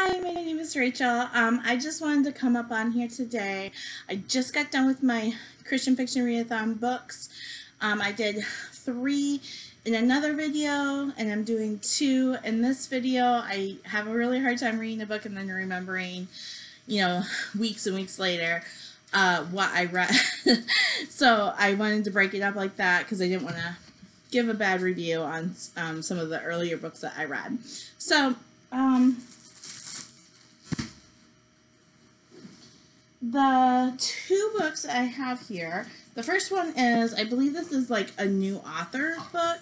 Hi, my name is Rachel. I just wanted to come up on here today. I just got done with my Christian Fiction Readathon books. I did 3 in another video, and I'm doing 2 in this video. I have a really hard time reading a book and then remembering, weeks and weeks later what I read. So I wanted to break it up like that because I didn't want to give a bad review on some of the earlier books that I read. So, the 2 books I have here, the first one is, I believe this is like a new author book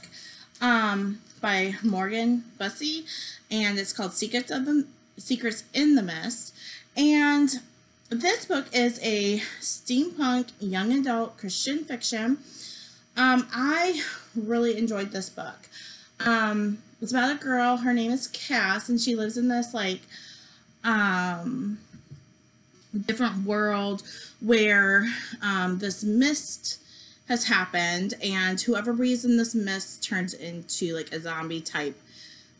by Manga Messiah, and it's called Secrets in the Mist. And this book is a steampunk young adult Christian fiction. I really enjoyed this book. It's about a girl, her name is Cass, and she lives in this different world where this mist has happened, and whoever breathes in this mist turns into like a zombie type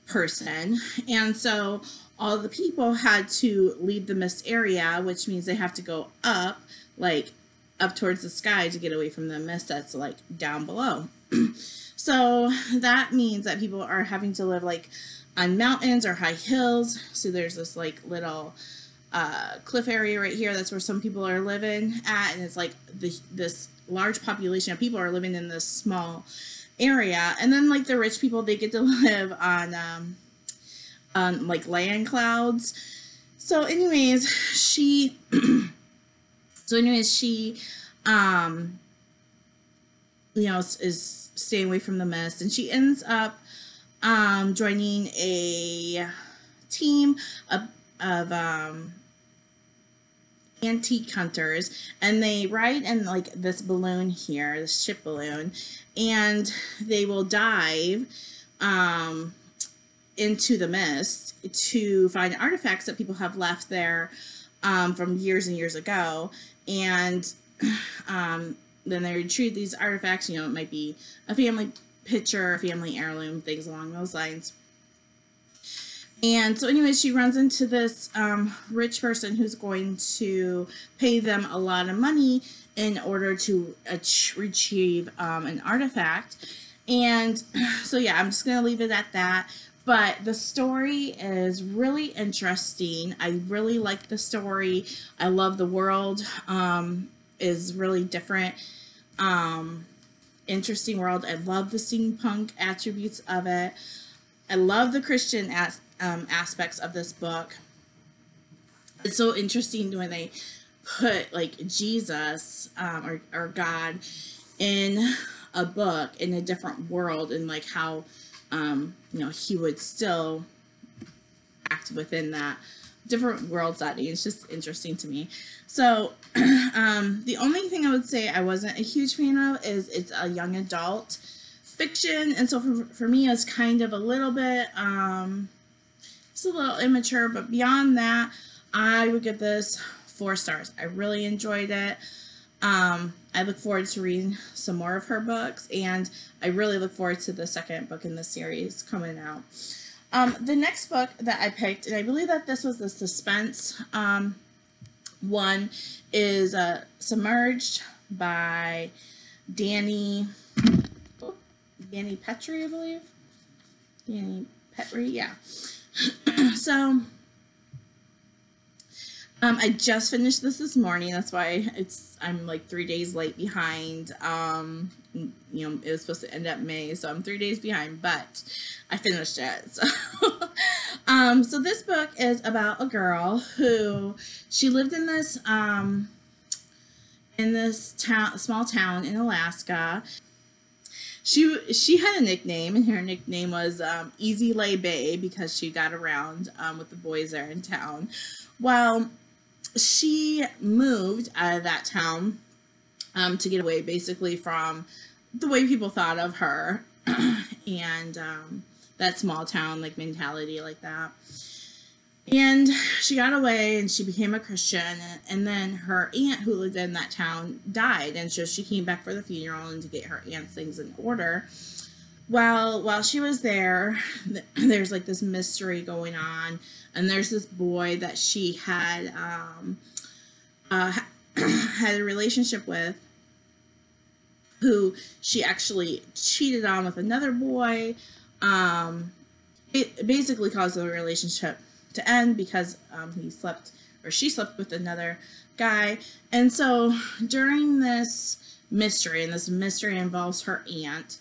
person. And so all the people had to leave the mist area, which means they have to go up, like up towards the sky to get away from the mist that's like down below. So that means that people are having to live like on mountains or high hills. So there's this like little cliff area right here. That's where some people are living at, and it's like this large population of people are living in this small area. And then like the rich people, they get to live on like land clouds. So anyways, she is staying away from the mist, and she ends up joining a team of antique hunters, and they ride in like this balloon here, this ship balloon, and they will dive into the mist to find artifacts that people have left there from years and years ago. And then they retrieve these artifacts. It might be a family picture, a family heirloom, things along those lines. And so anyways, she runs into this rich person who's going to pay them a lot of money in order to retrieve an artifact. And so yeah, I'm just going to leave it at that. But the story is really interesting. I really like the story. I love the world. Is really different. Interesting world. I love the steampunk attributes of it. I love the Christian aspects of this book. It's so interesting when they put like Jesus or God in a book in a different world, and like how he would still act within that different world setting. It's just interesting to me. So the only thing I would say I wasn't a huge fan of is it's a young adult fiction, and so for me it's kind of a little bit it's a little immature, but beyond that I would give this 4 stars. I really enjoyed it. I look forward to reading some more of her books, and I really look forward to the second book in the series coming out. The next book that I picked, and I believe that this was the suspense one, is Submerged by Danny Petrie, I believe. Danny Petrie, yeah. So, I just finished this morning. That's why I'm like 3 days late behind. It was supposed to end up May, so I'm 3 days behind, but I finished it. So, so this book is about a girl who, she lived in this small town in Alaska. She had a nickname, and her nickname was Easy Lay Bay, because she got around with the boys there in town. Well, she moved out of that town to get away basically from the way people thought of her and that small town like mentality like that. And she got away, and she became a Christian, and then her aunt who lived in that town died, and so she came back for the funeral and to get her aunt's things in order. while she was there, there's like this mystery going on, and there's this boy that she had had a relationship with, who she actually cheated on with another boy. It basically caused the relationship to end because she slept with another guy. And so during this mystery, and this mystery involves her aunt,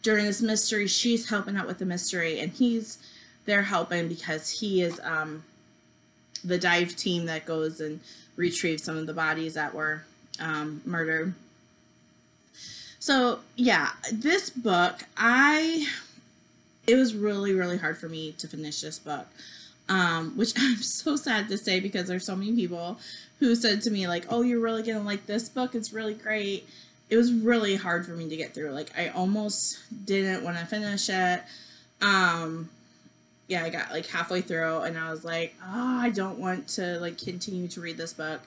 during this mystery, she's helping out with the mystery, and he's there helping because he is the dive team that goes and retrieves some of the bodies that were murdered. So yeah, this book, it was really, really hard for me to finish this book, which I'm so sad to say, because there's so many people who said to me, like, oh, you're really gonna like this book, it's really great. It was really hard for me to get through. Like, I almost didn't want to finish it. Yeah, I got like halfway through and I was like, oh, I don't want to like continue to read this book,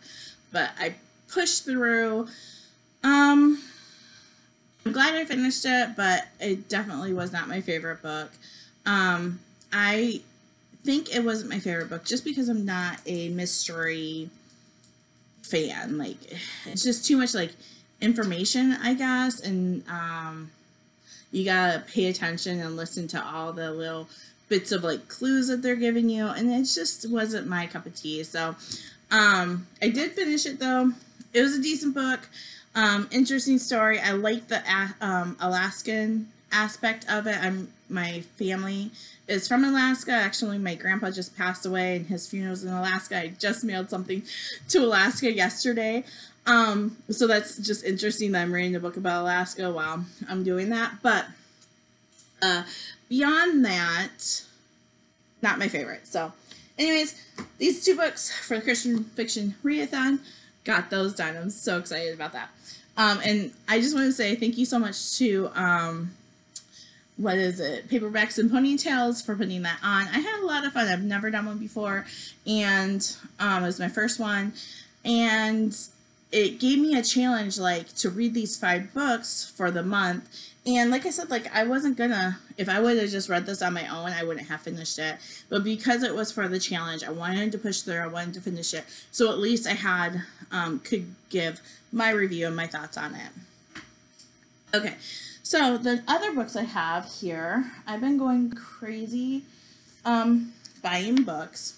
but I pushed through. I'm glad I finished it, but it definitely was not my favorite book. I think it wasn't my favorite book just because I'm not a mystery fan. Like, it's just too much like information, I guess, and you gotta pay attention and listen to all the little bits of like clues that they're giving you, and it just wasn't my cup of tea. So I did finish it though. It was a decent book. Interesting story. I like the Alaskan aspect of it. My family is from Alaska. Actually, my grandpa just passed away and his funeral's in Alaska. I just mailed something to Alaska yesterday. So that's just interesting that I'm reading a book about Alaska while I'm doing that. But beyond that, not my favorite. So anyways, these 2 books for the Christian Fiction Readathon, got those done. I'm so excited about that. And I just want to say thank you so much to, Paperbacks and Ponytails, for putting that on. I had a lot of fun. I've never done one before, and it was my first one, and it gave me a challenge, like, to read these 5 books for the month. And like I said, like, I wasn't gonna, if I would have just read this on my own, I wouldn't have finished it. But because it was for the challenge, I wanted to push through, I wanted to finish it. So at least I had, could give my review and my thoughts on it. Okay, so the other books I have here, I've been going crazy buying books.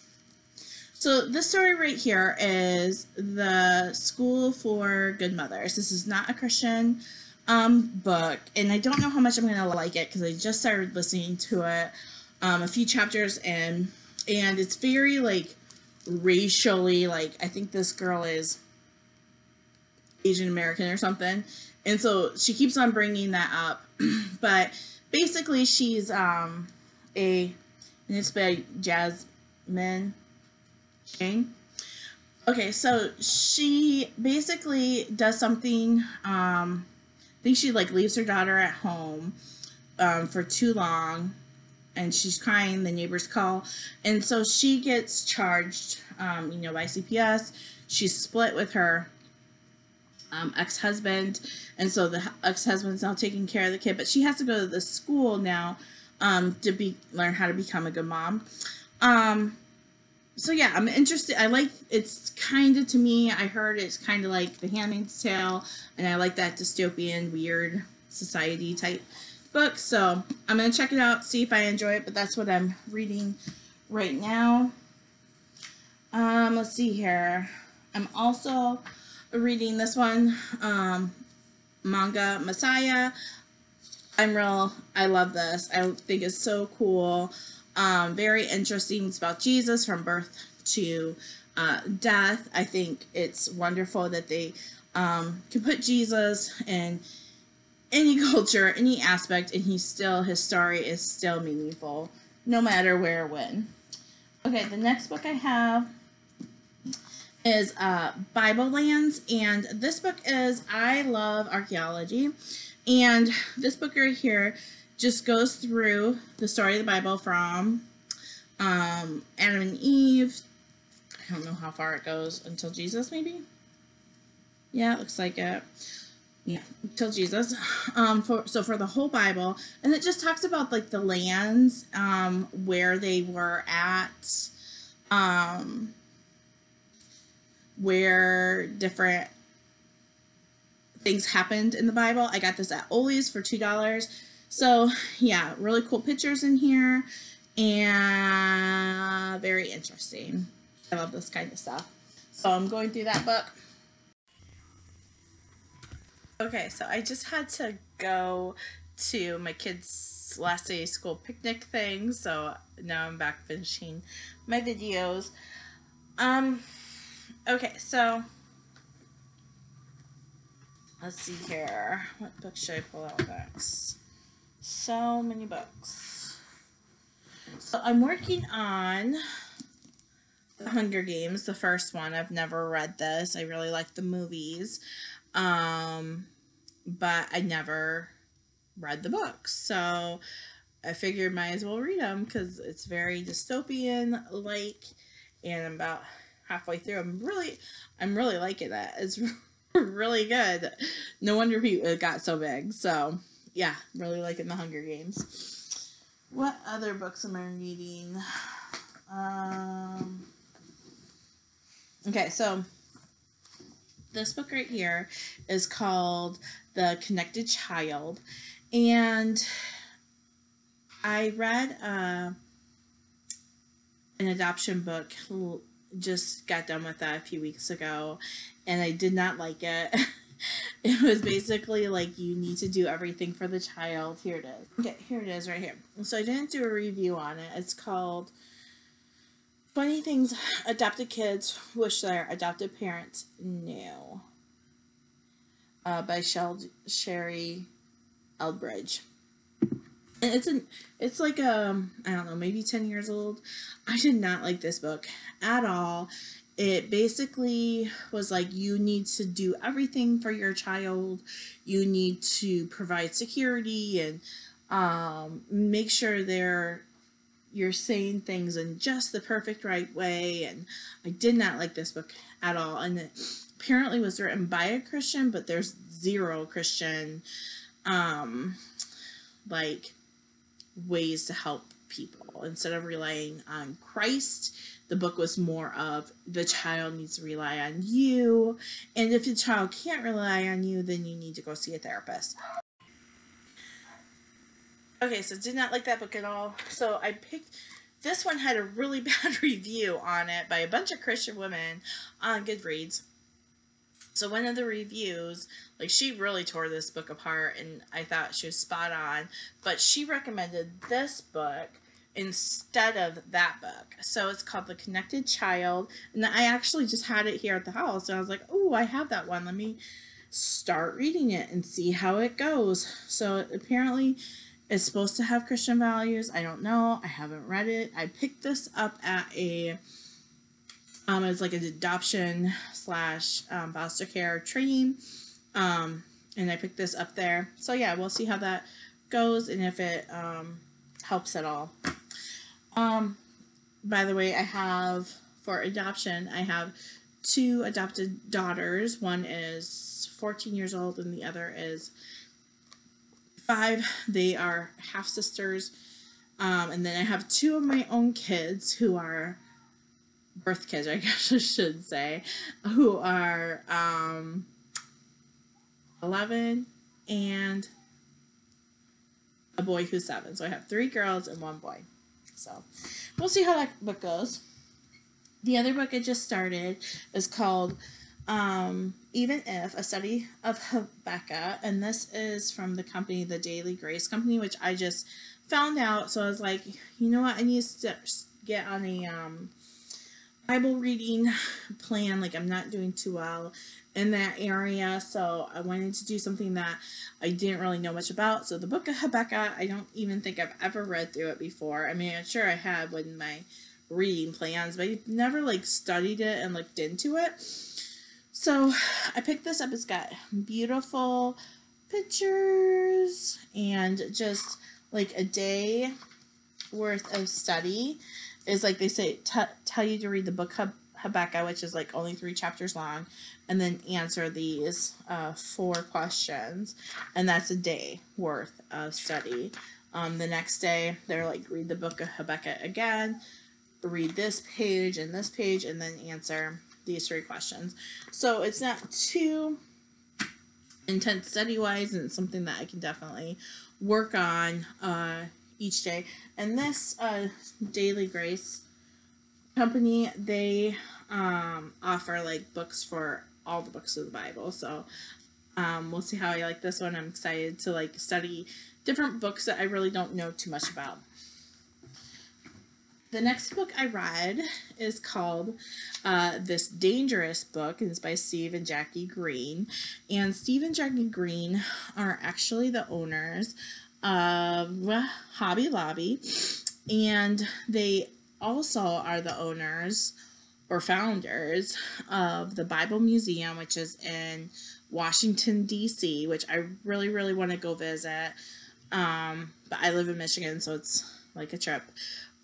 So this story right here is The School for Good Mothers. This is not a Christian book, and I don't know how much I'm going to like it because I just started listening to it a few chapters in, and it's very, like, racially, like, I think this girl is Asian American or something, and so she keeps on bringing that up. But basically she's and it's by Jasmine Shane. Okay, so she basically does something, I think she like leaves her daughter at home for too long, and she's crying, the neighbors call, and so she gets charged by CPS. She's split with her ex-husband, and so the ex-husband's now taking care of the kid, but she has to go to the school now to learn how to become a good mom. So yeah, I'm interested. It's kind of, to me, I heard it's kind of like The Handmaid's Tale, and I like that dystopian, weird society type book, so I'm going to check it out, see if I enjoy it, but that's what I'm reading right now. Let's see here. I'm also reading this one, Manga Messiah. I love this. I think it's so cool. Very interesting. It's about Jesus from birth to death. I think it's wonderful that they can put Jesus in any culture, any aspect, and his story is still meaningful, no matter where or when. Okay, the next book I have is Bible Lands, and this book is, I love archaeology, and this book right here just goes through the story of the Bible from Adam and Eve. I don't know how far it goes until Jesus, maybe? Yeah, it looks like it. Yeah, till Jesus. For the whole Bible, and it just talks about like the lands, where they were at, where different things happened in the Bible. I got this at Ollie's for $2. So yeah, really cool pictures in here, and very interesting. I love this kind of stuff. So I'm going through that book. Okay, so I just had to go to my kids' last day of school picnic thing, so now I'm back finishing my videos. Okay, so let's see here. What book should I pull out next? So many books. So I'm working on The Hunger Games, the first one. I've never read this. I really like the movies. But I never read the books. So I figured might as well read them because it's very dystopian-like, and I'm about halfway through. I'm really liking it. It's really good. No wonder it got so big. So yeah, really liking The Hunger Games. What other books am I reading? Okay, so this book right here is called The Connected Child, and I read an adoption book, just got done with that a few weeks ago, and I did not like it. It was basically like you need to do everything for the child. Here it is. Okay, here it is right here. So I didn't do a review on it. It's called 20 Things Adopted Kids Wish Their Adopted Parents Knew, by Sherry Elbridge. And it's like I don't know, maybe 10 years old. I did not like this book at all. It basically was like you need to do everything for your child. You need to provide security and make sure you're saying things in just the perfect right way. And I did not like this book at all. And it apparently was written by a Christian, but there's zero Christian like ways to help people. Instead of relying on Christ, the book was more of the child needs to rely on you, and if the child can't rely on you, then you need to go see a therapist. Okay, so did not like that book at all. So I picked this one. Had a really bad review on it by a bunch of Christian women on Goodreads. So one of the reviews, like, she really tore this book apart, and I thought she was spot on, but she recommended this book instead of that book. So it's called The Connected Child, and I actually just had it here at the house, and I was like, oh, I have that one. Let me start reading it and see how it goes. So apparently it's supposed to have Christian values. I don't know. I haven't read it. I picked this up at a it's like an adoption / foster care training, and I picked this up there. So yeah, we'll see how that goes and if it helps at all. By the way, I have, for adoption, I have 2 adopted daughters. One is 14 years old and the other is 5. They are half sisters. And then I have 2 of my own kids who are birth kids, I guess I should say, who are 11 and a boy who's 7. So I have 3 girls and 1 boy. So we'll see how that book goes. The other book I just started is called Even If, a study of Habakkuk, and this is from the company, the Daily Grace Company, which I just found out. So I was like, you know what, I need to get on a Bible reading plan. Like, I'm not doing too well in that area, so I wanted to do something that I didn't really know much about. So the book of Habakkuk, I don't even think I've ever read through it before. I mean, I'm sure I had in my reading plans, but I never like studied it and looked into it. So I picked this up. It's got beautiful pictures and just like a day worth of study. Is like they say, tell you to read the book Habakkuk, which is like only 3 chapters long, and then answer these 4 questions, and that's a day worth of study. The next day, they're like, read the book of Habakkuk again, read this page, and then answer these 3 questions. So it's not too intense study-wise, and it's something that I can definitely work on each day. And this Daily Grace company, they offer like books for all the books of the Bible. So we'll see how I like this one. I'm excited to like study different books that I really don't know too much about. The next book I read is called This Dangerous Book, and it's by Steve and Jackie Green. And Steve and Jackie Green are actually the owners of Hobby Lobby, and they also are the owners or founders of the Bible Museum, which is in Washington, D.C., which I really, really want to go visit. But I live in Michigan, so it's like a trip.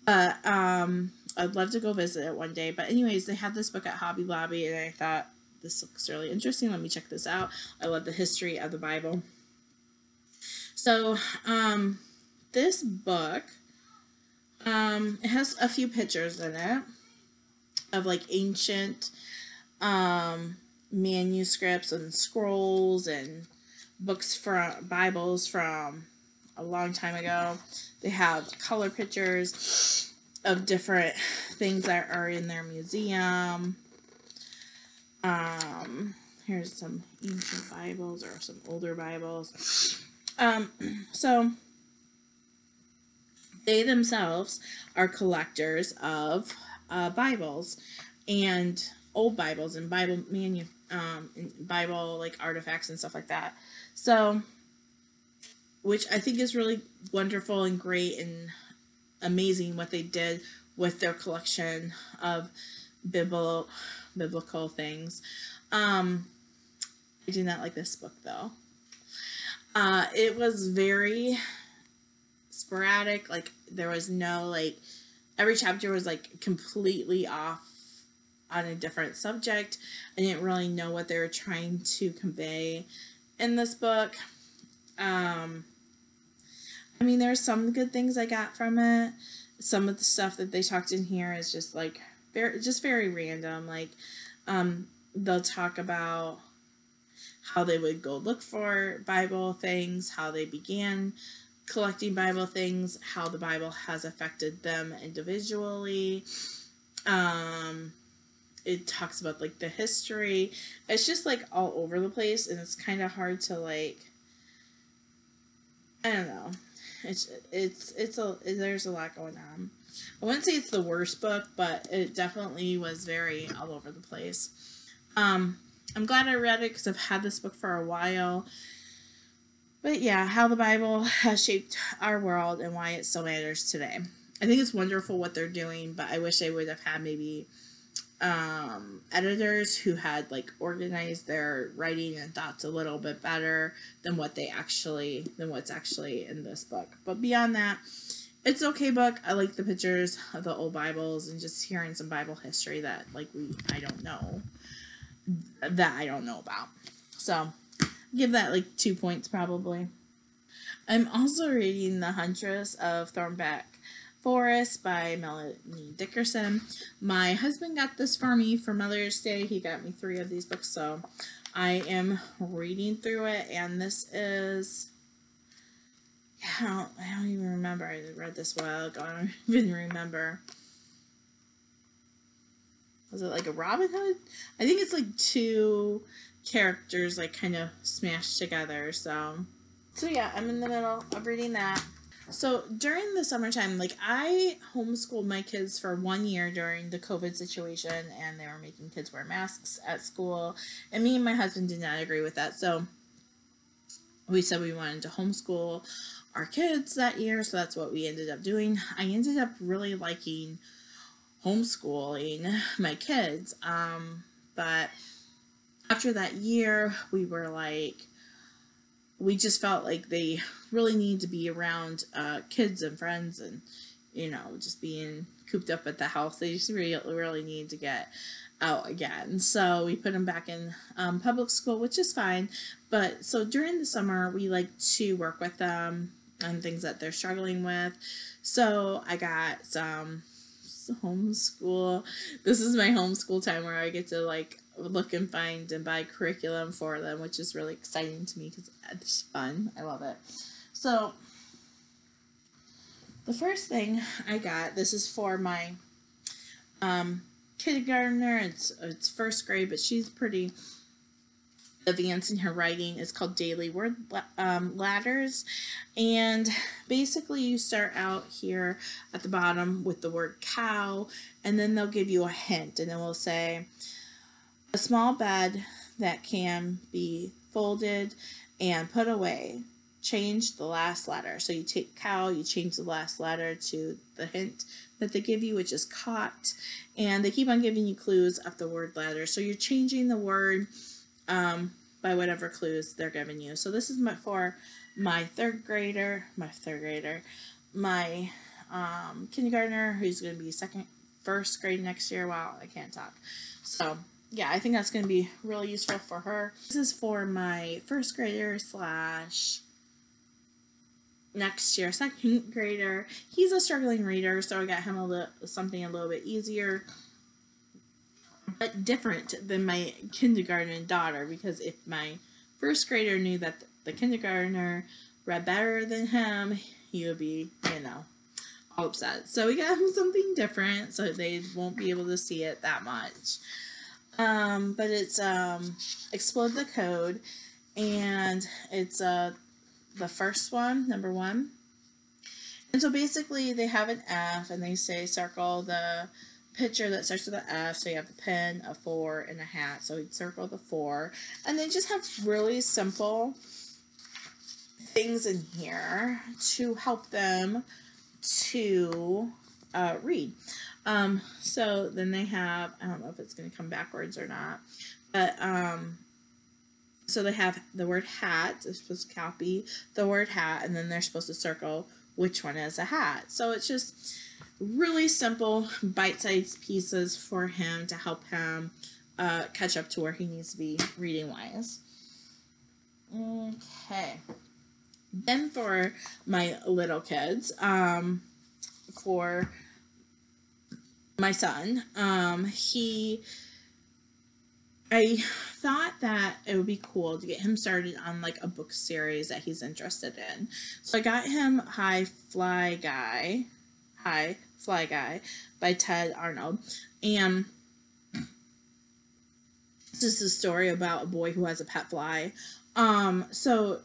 But I'd love to go visit it one day. But anyways, they had this book at Hobby Lobby, and I thought, this looks really interesting. Let me check this out. I love the history of the Bible. So this book, it has a few pictures in it of like ancient manuscripts and scrolls and books from Bibles from a long time ago. They have color pictures of different things that are in their museum. Here's some ancient Bibles or some older Bibles. So they themselves are collectors of Bibles and old Bibles and Bible like artifacts and stuff like that. So, which I think is really wonderful and great and amazing what they did with their collection of biblical things. I do not like this book though. It was very sporadic. Like there was no like, every chapter was like completely off on a different subject. I didn't really know what they were trying to convey in this book. I mean, there's some good things I got from it. Some of the stuff that they talked in here is just like very random. Like, they'll talk about how they would go look for Bible things, how they began collecting Bible things, how the Bible has affected them individually. It talks about like the history. It's just like all over the place, and it's kind of hard to like, I don't know. There's a lot going on. I wouldn't say it's the worst book, but it definitely was very all over the place. I'm glad I read it because I've had this book for a while. But yeah, how the Bible has shaped our world and why it still matters today. I think it's wonderful what they're doing, but I wish I would have had maybe editors who had like organized their writing and thoughts a little bit better than what's actually in this book. But beyond that, it's okay book. I like the pictures of the old Bibles and just hearing some Bible history that like I don't know about. So give that like 2 points probably. I'm also reading The Huntress of Throneback Forest by Melanie Dickerson. My husband got this for me for Mother's Day. He got me 3 of these books, so I am reading through it, and this is, I don't even remember. I read this a while ago. I don't even remember. Was it like a Robin Hood? I think it's like 2 characters like kind of smashed together, so yeah, I'm in the middle of reading that. So during the summertime, like I homeschooled my kids for 1 year during the COVID situation, and they were making kids wear masks at school, and me and my husband did not agree with that. So we said we wanted to homeschool our kids that year, so that's what we ended up doing. I ended up really liking homeschooling my kids, but after that year, we just felt like they really need to be around kids and friends, and just being cooped up at the house. They just really need to get out again. So we put him back in public school, which is fine. But so during the summer, we like to work with them on things that they're struggling with. So I got some homeschool. This is my homeschool time where I get to like look and find and buy curriculum for them, which is really exciting to me because it's fun. I love it. So the first thing I got, this is for my kindergartner. It's first grade, but she's pretty advanced in her writing. It's called Daily Word Ladders, and basically you start out here at the bottom with the word cow, and then they'll give you a hint, and then we'll say a small bed that can be folded and put away. Change the last letter. So you take cow, you change the last letter to the hint that they give you, which is caught, and they keep on giving you clues of the word ladder. So you're changing the word by whatever clues they're giving you. So this is for my my kindergartner, who's going to be first grade next year. Wow, I can't talk. So yeah, I think that's going to be really useful for her. This is for my first grader / next year second grader. He's a struggling reader, so I got him something a little bit easier, but different than my kindergarten daughter, because if my first grader knew that the kindergartner read better than him, he would be, all upset. So we got him something different, so they won't be able to see it that much. But it's Explode the Code, and it's the first one, number 1. And so basically they have an F, and they say circle the picture that starts with an F. So you have the pen, a 4, and a hat. So we'd circle the 4. And they just have really simple things in here to help them to read. So then they have, I don't know if it's going to come backwards or not, but so they have the word hat. They're supposed to copy the word hat, and then they're supposed to circle which one is a hat. So it's just really simple, bite-sized pieces for him to help him catch up to where he needs to be reading-wise. Okay. Then for my little kids, for my son, I thought that it would be cool to get him started on like a book series that he's interested in. So I got him High Fly Guy by Ted Arnold. And this is a story about a boy who has a pet fly. So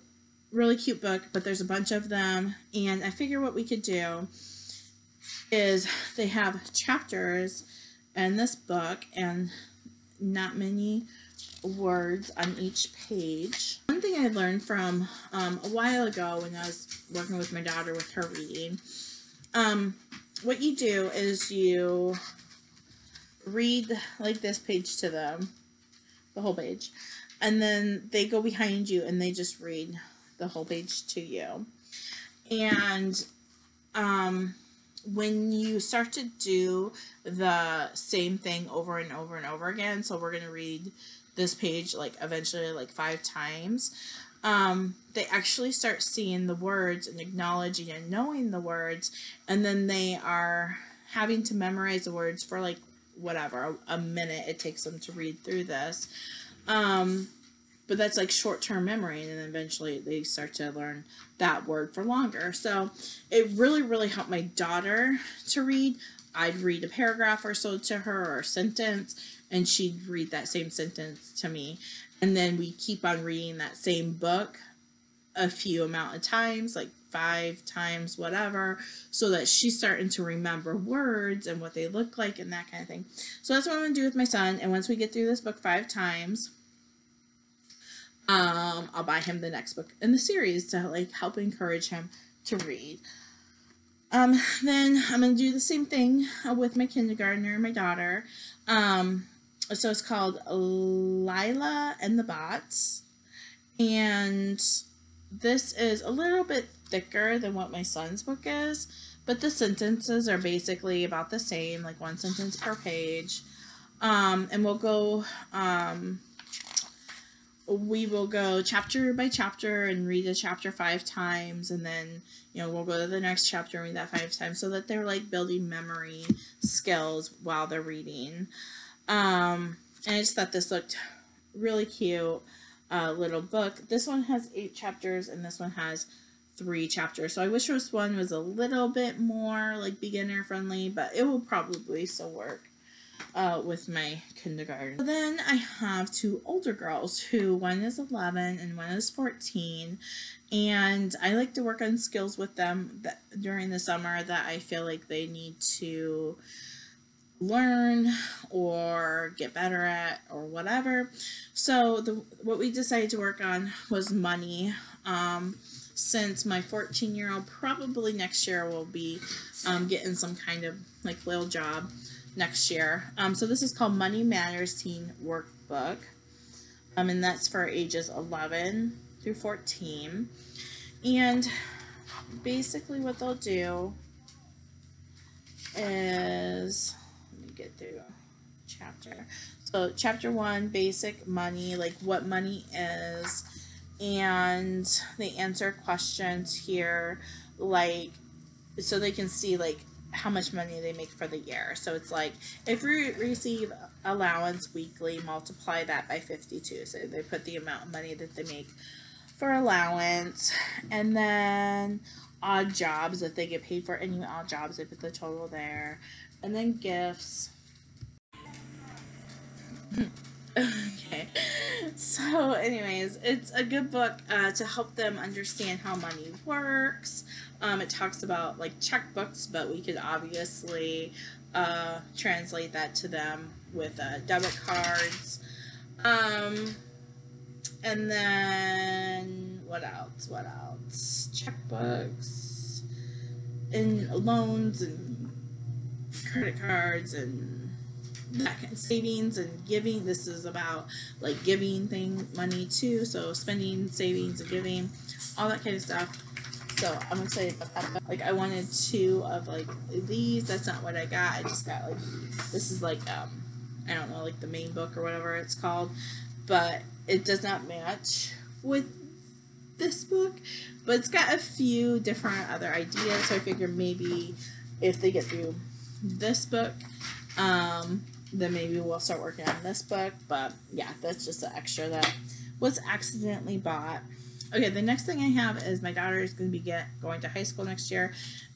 really cute book, but there's a bunch of them. And I figure what we could do is they have chapters in this book and not many words on each page. One thing I learned from a while ago when I was working with my daughter with her reading, what you do is you read like this page to them, the whole page, and then they go behind you and they just read the whole page to you. And when you start to do the same thing over and over and over again, so we're going to read this page like eventually like 5 times, they actually start seeing the words and acknowledging and knowing the words, and then they are having to memorize the words for like whatever, a minute it takes them to read through this. But that's like short-term memory, and then eventually they start to learn that word for longer. So it really, really helped my daughter to read. I'd read a paragraph or so to her, or a sentence, and she'd read that same sentence to me. And then we keep on reading that same book a few amount of times, like 5 times, whatever, so that she's starting to remember words and what they look like and that kind of thing. So that's what I'm going to do with my son. And once we get through this book 5 times, I'll buy him the next book in the series to like help encourage him to read. Then I'm going to do the same thing with my kindergartner, my daughter. So it's called Lila and the Bots. And this is a little bit thicker than what my son's book is, but the sentences are basically about the same, like 1 sentence per page. And we will go chapter by chapter and read a chapter 5 times, and then, you know, we'll go to the next chapter and read that 5 times, so that they're like building memory skills while they're reading. And I just thought this looked really cute. Little book. This one has 8 chapters, and this one has 3 chapters. So I wish this one was a little bit more like beginner friendly, but it will probably still work with my kindergarten. So then I have 2 older girls, who one is 11 and one is 14, and I like to work on skills with them during the summer that I feel like they need to learn or get better at or whatever. So what we decided to work on was money, since my 14-year-old probably next year will be getting some kind of like little job next year. So this is called Money Matters Teen Workbook, and that's for ages 11 through 14. And basically what they'll do is, let me get through chapter. So chapter 1, basic money, like what money is, and they answer questions here, like, so they can see like how much money they make for the year. So it's like, if we receive allowance weekly, multiply that by 52. So they put the amount of money that they make for allowance, and then odd jobs, if they get paid for any odd jobs, they put the total there, and then gifts. Okay, so anyways, it's a good book to help them understand how money works. It talks about like checkbooks, but we could obviously translate that to them with debit cards. And then what else? Checkbooks and loans and credit cards and that kind of savings and giving. This is about like giving money too. So spending, savings, and giving, all that kind of stuff. So I'm excited about that. Like I wanted 2 of like these. That's not what I got. I just got like, this is like I don't know, like the main book or whatever it's called, but it does not match with this book, but it's got a few different other ideas. So I figured maybe if they get through this book, then maybe we'll start working on this book. But yeah, that's just an extra that was accidentally bought. Okay, the next thing I have is my daughter is going to be going to high school next year,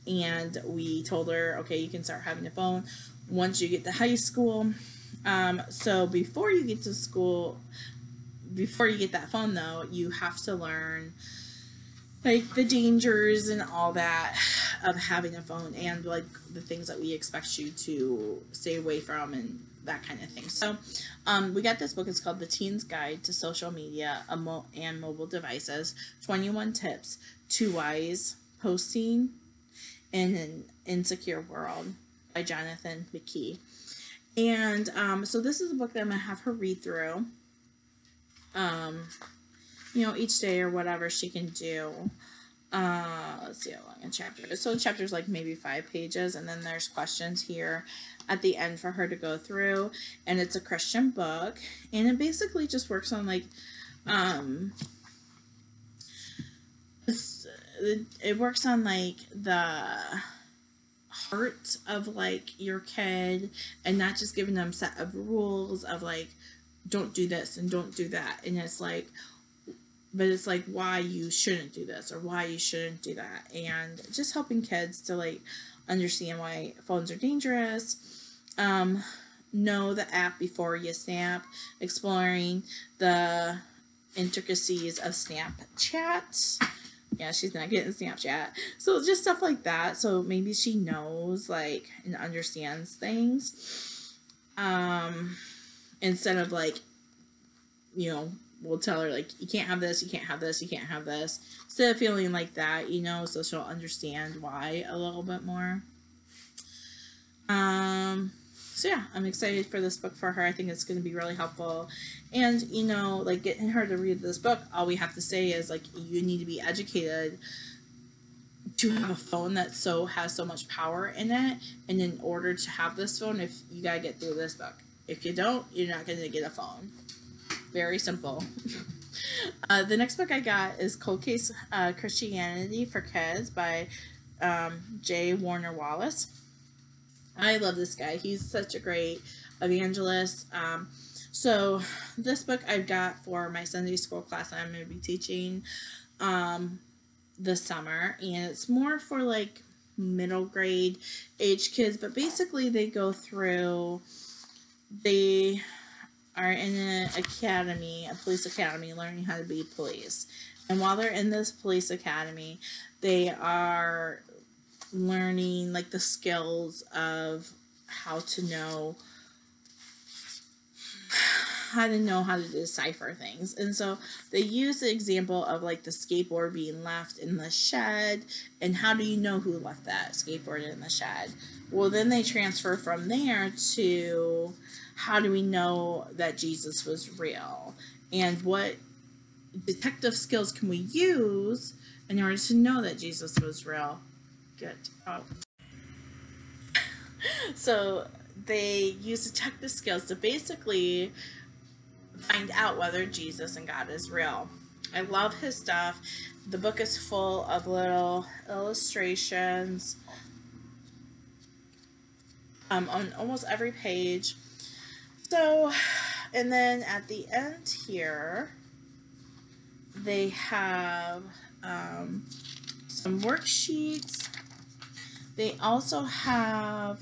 and we told her, okay, you can start having a phone once you get to high school. So before you get to school, before you get that phone though, you have to learn like the dangers and all that of having a phone, and like the things that we expect you to stay away from and that kind of thing. So we got this book. It's called The Teen's Guide to Social Media and Mobile Devices, 21 Tips to Wise Posting in an Insecure World by Jonathan McKee. And so this is a book that I'm going to have her read through, you know, each day or whatever she can do. Let's see how long a chapter is. So the chapter's like maybe 5 pages, and then there's questions here at the end for her to go through. And it's a Christian book, and it basically just works on like it works on like the heart of like your kid, and not just giving them a set of rules of like, don't do this and don't do that, and it's like, but it's like why you shouldn't do this or why you shouldn't do that, and just helping kids to like understand why phones are dangerous. Know the app before you snap, exploring the intricacies of Snapchat. Yeah, she's not getting Snapchat. So just stuff like that. So maybe she knows like and understands things. Instead of like, you know, we'll tell her like, you can't have this, you can't have this, you can't have this. Instead of feeling like that, you know, so she'll understand why a little bit more. So yeah, I'm excited for this book for her. I think it's going to be really helpful. And, you know, like getting her to read this book, all we have to say is like, you need to be educated to have a phone that has so much power in it. And in order to have this phone, if you got to get through this book. If you don't, you're not going to get a phone. Very simple. The next book I got is Cold Case Christianity for Kids by J. Warner Wallace. I love this guy. He's such a great evangelist. So this book I've got for my Sunday school class that I'm going to be teaching this summer, and it's more for like middle grade age kids, but basically they go through, they are in an academy, a police academy, learning how to be police. And while they're in this police academy, they are learning like the skills of how to know how to decipher things. And so they use the example of like the skateboard being left in the shed, and how do you know who left that skateboard in the shed? Well, then they transfer from there to how do we know that Jesus was real, and what detective skills can we use in order to know that Jesus was real. Good. Oh. So they use detective skills to basically find out whether Jesus and God is real. I love his stuff. The book is full of little illustrations on almost every page. So, and then at the end here, they have some worksheets. They also have,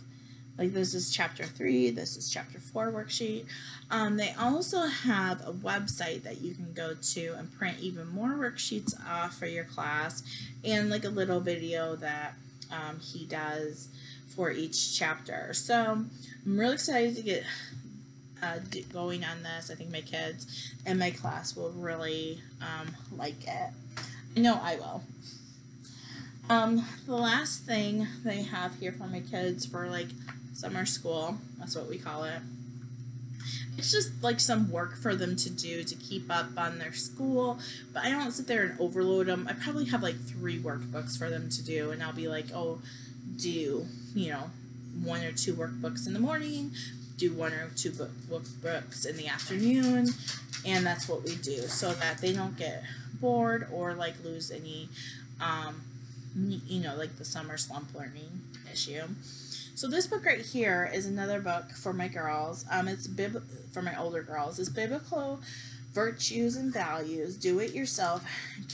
like, this is chapter 3, this is chapter 4 worksheet. They also have a website that you can go to and print even more worksheets off for your class, and like a little video that he does for each chapter. So I'm really excited to get going on this. I think my kids and my class will really like it. I know I will. The last thing they have here for my kids for like summer school, that's what we call it. It's just like some work for them to do to keep up on their school, but I don't sit there and overload them. I probably have like 3 workbooks for them to do, and I'll be like, oh, do, 1 or 2 workbooks in the morning, do 1 or 2 workbooks in the afternoon, and that's what we do, so that they don't get bored or like lose any, like the summer slump learning issue. So this book right here is another book for my girls. It's for my older girls. It's Biblical Virtues and Values, Do-It-Yourself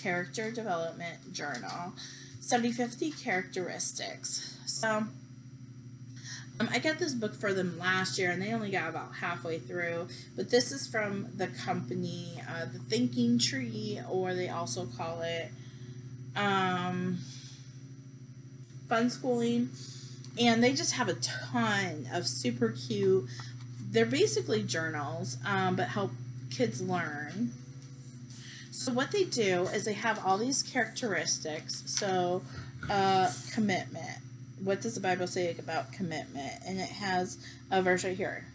Character Development Journal, 50 Characteristics. So I got this book for them last year, and they only got about halfway through. But this is from the company, The Thinking Tree, or they also call it Fun Schooling. And they just have a ton of super cute, they're basically journals, but help kids learn. So what they do is they have all these characteristics. So commitment. What does the Bible say about commitment? And it has a verse right here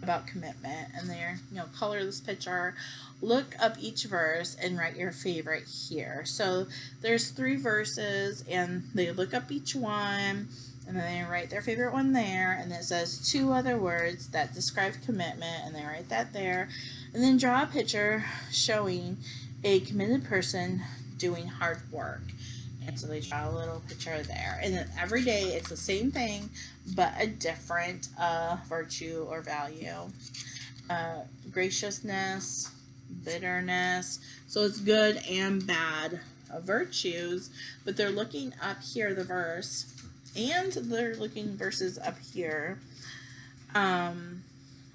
about commitment. And there, color this picture, look up each verse, and write your favorite here. So there's 3 verses, and they look up each one, and then they write their favorite one there, and it says 2 other words that describe commitment, and they write that there, and then draw a picture showing a committed person doing hard work. And so they draw a little picture there, and then every day it's the same thing, but a different virtue or value. Graciousness, bitterness, so it's good and bad virtues, but they're looking up here, the verse, and they're looking verses up here, and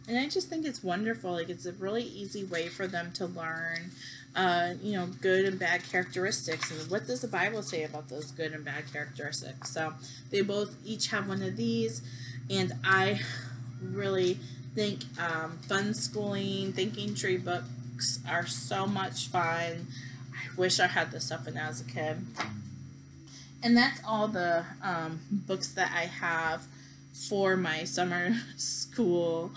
I just think it's wonderful. Like, it's a really easy way for them to learn good and bad characteristics, and what does the Bible say about those good and bad characteristics. So they both each have one of these, and I really think Fun Schooling, Thinking Tree books are so much fun. I wish I had this stuff when I was a kid. And that's all the books that I have for my summer school,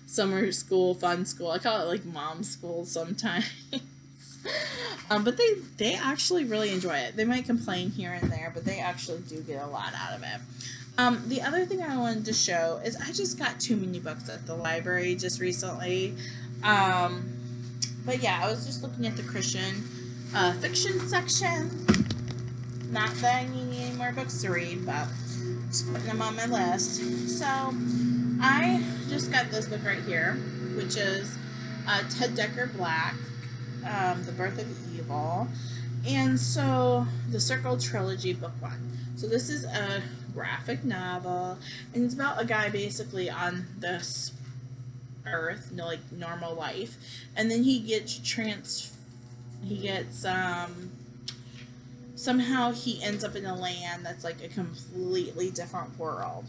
fun school. I call it like mom school sometimes. But they actually really enjoy it. They might complain here and there, but they actually do get a lot out of it. The other thing I wanted to show is I just got too many books at the library just recently. But yeah, I was just looking at the Christian fiction section. Not that I need any more books to read, but just putting them on my list. So I just got this book right here, which is Ted Dekker Black, The Birth of Evil. And so the Circle Trilogy, book 1. So this is a graphic novel, and it's about a guy basically on this earth, like normal life, and then he gets somehow he ends up in a land that's like a completely different world,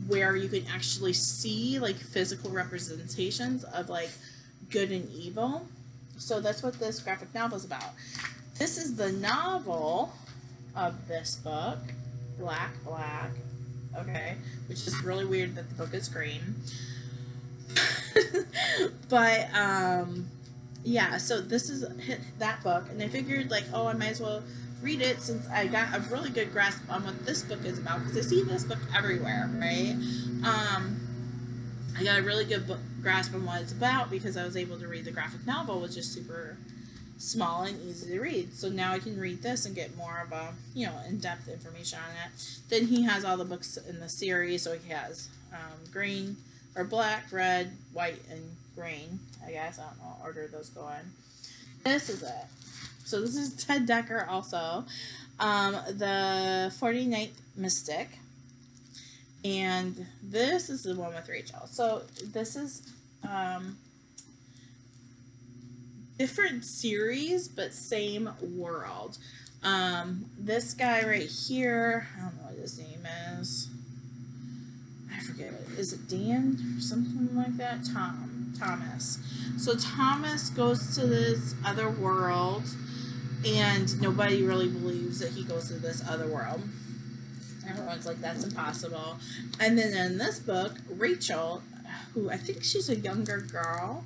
where you can actually see like physical representations of like good and evil. So that's what this graphic novel is about. This is the novel of this book, Black, okay, which is really weird that the book is green. But yeah, so this is that book, and I figured like, oh, I might as well read it since I got a really good grasp on what this book is about, because I see this book everywhere, right? I got a really good grasp on what it's about because I was able to read the graphic novel, which is super small and easy to read. So now I can read this and get more of a, you know, in-depth information on it. Then he has all the books in the series, so he has green, or black, red, white, and green. I guess, I don't know what order those go in. This is it. So this is Ted Dekker also. The 49th Mystic. And this is the one with Rachel. So this is different series, but same world. This guy right here, I don't know what his name is. I forget it. Is it Dan or something like that? Thomas. So Thomas goes to this other world, and nobody really believes that he goes to this other world. Everyone's like, that's impossible. And then in this book, Rachel, who I think she's a younger girl,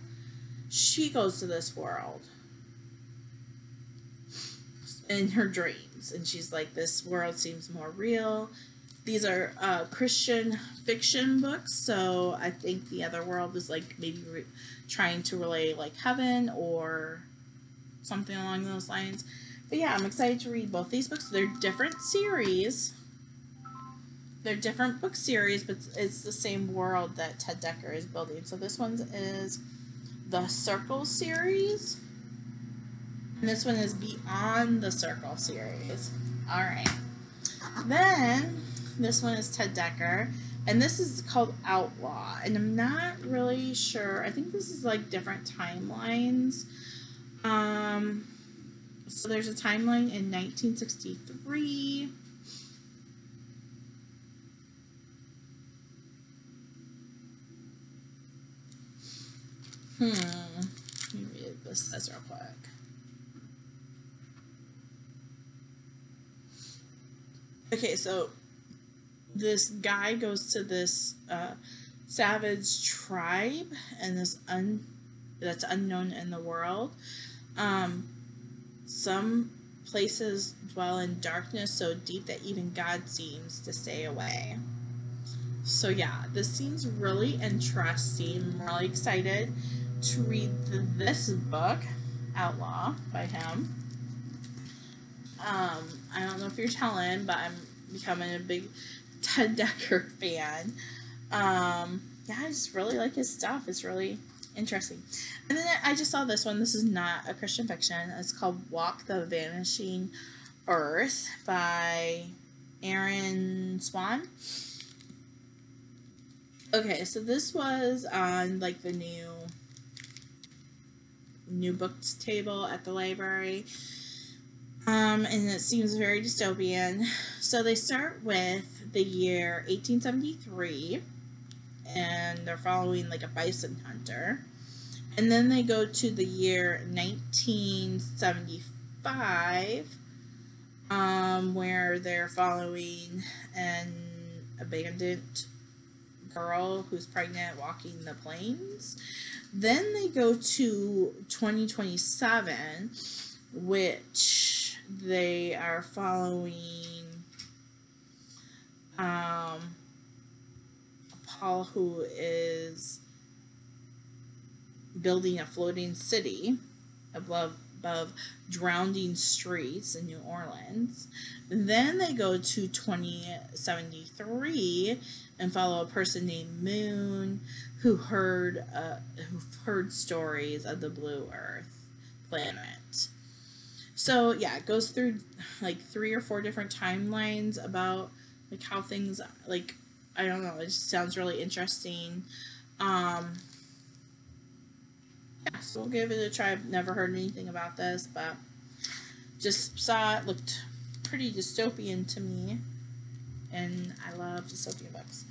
she goes to this world in her dreams, and she's like, this world seems more real. These are Christian fiction books, so I think the other world is like maybe trying to relay like heaven or something along those lines. But yeah, I'm excited to read both these books. They're different series. They're different book series, but it's the same world that Ted Dekker is building. So this one is the Circle series, and this one is Beyond the Circle series. All right. Then this one is Ted Dekker, and this is called Outlaw, and I'm not really sure. I think this is like different timelines. So there's a timeline in 1963. Let me read what this says real quick. Okay, so this guy goes to this savage tribe, and that's unknown in the world. Some places dwell in darkness so deep that even God seems to stay away. So yeah, this seems really interesting. I'm really excited to read this book, Outlaw, by him. I don't know if you're telling, but I'm becoming a big Ted Dekker fan. Yeah, I just really like his stuff. It's really interesting. And then I just saw this one. This is not a Christian fiction. It's called Walk the Vanishing Earth by Swan. Okay, so this was on like the new books table at the library. And it seems very dystopian. So they start with the year 1873, and they're following like a bison hunter. And then they go to the year 1975, where they're following an abandoned girl who's pregnant walking the plains. Then they go to 2027, which they are following Paul, who is building a floating city above drowning streets in New Orleans. Then they go to 2073 and follow a person named Moon who heard stories of the Blue Earth planet. So yeah, it goes through like 3 or 4 different timelines about like how things, like, I don't know, it just sounds really interesting. Yeah, so we'll give it a try. I've never heard anything about this, but just saw it, looked pretty dystopian to me, and I love dystopian books.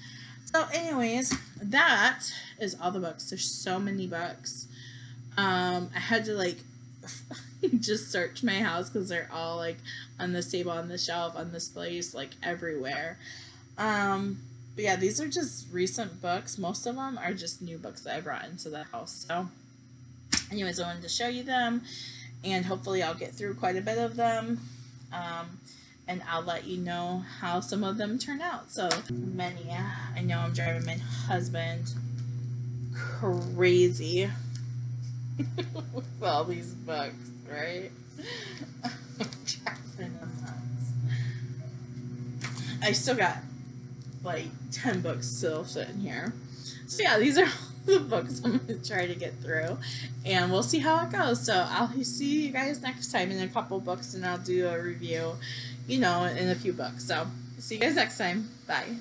So anyways, that is all the books. There's so many books. I had to like just search my house because they're all like on this table, on the shelf, on this place, like everywhere. But yeah, these are just recent books. Most of them are just new books that I brought into the house. So anyways, I wanted to show you them, and hopefully I'll get through quite a bit of them. And I'll let you know how some of them turn out. So many, I know I'm driving my husband crazy with all these books, right? I'm driving him nuts. I still got like 10 books still sitting here. So yeah, these are all the books I'm going to try to get through, and we'll see how it goes. So I'll see you guys next time in a couple books, and I'll do a review, you know, in a few books. So see you guys next time. Bye.